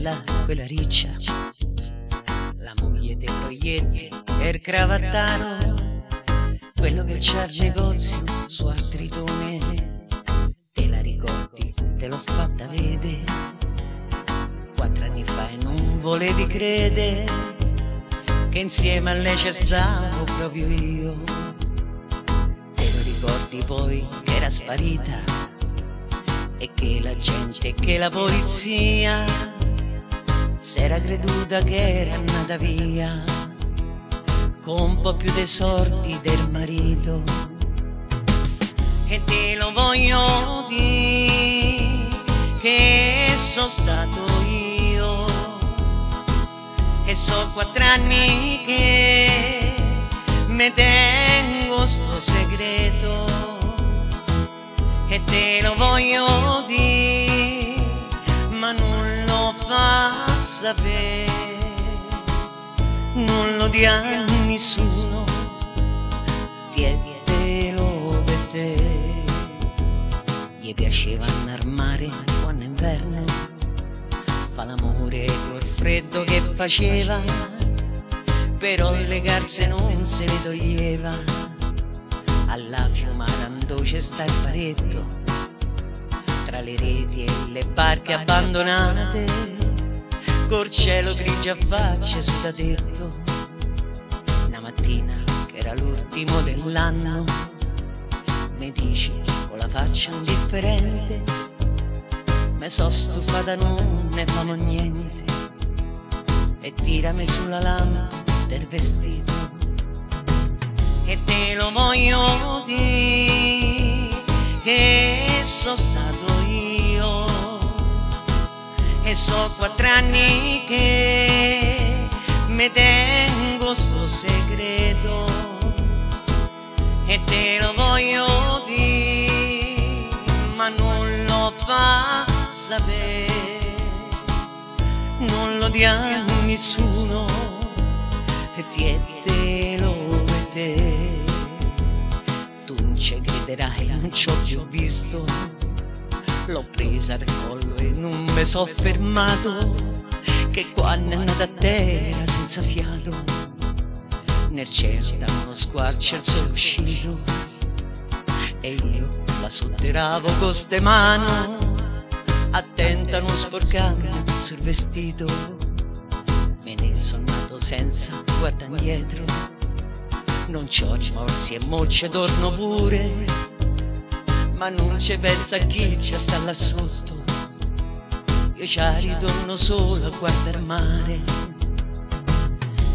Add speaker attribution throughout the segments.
Speaker 1: là, quella riccia, la moglie dei proietti e il cravattano, quello che c'ha il negozio su Artritone. Te la ricordi? Te l'ho fatta vedere 4 anni fa e non volevi credere che insieme a lei c'è stato proprio io. Te lo ricordi poi che era sparita e che la gente, che la polizia s'era creduta che era andata via con un po' più dei sordi del marito. E te lo voglio dire che sono stato io e so 4 anni che me tengo sto segreto. E te lo voglio dire, ma non lo fa sapere, non lo dia a nessuno, tientelo per te. Gli piaceva andare al mare quando è inverno, fa l'amore col freddo che faceva, però le calze non se le toglieva. Alla Fiumara c'è sta il paretto, tra le reti e le barche abbandonate, col cielo grigio a faccia su da tetto. Una mattina, che era l'ultimo dell'anno, mi dici con la faccia indifferente, me so stufata, non ne famo niente, e tirami sulla lama del vestito. E te lo voglio dire che sono stato io e so 4 anni che me tengo sto segreto. E te lo voglio dire, ma non lo fa sapere, non lo dia a nessuno, e tientelo per te. Tu non ci crederai, non ci ho più visto, l'ho presa al collo e non mi so fermato, che quando è andata a terra senza fiato, nel cielo da uno squarcio il sole uscito, e io la sotterravo con ste mani, attenta a non sporcarmi sul vestito. Me ne sono nato senza guardare indietro, non c'ho rimorsi e mo ci torno pure, ma non ci pensa a chi c'è sta là sotto, io ci ritorno solo a guardare il mare.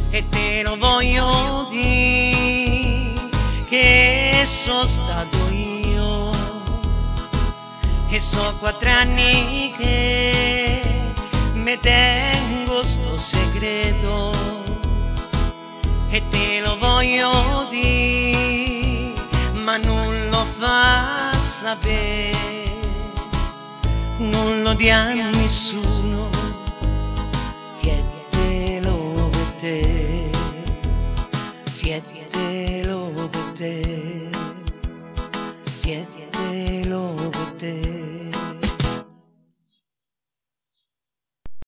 Speaker 1: E te lo voglio dire che sono stato io e so 4 anni che me tengo sto segreto. E te lo voglio dire, ma non lo fa sapere, non lo dia a nessuno, tientelo per te, tientelo per te, tientelo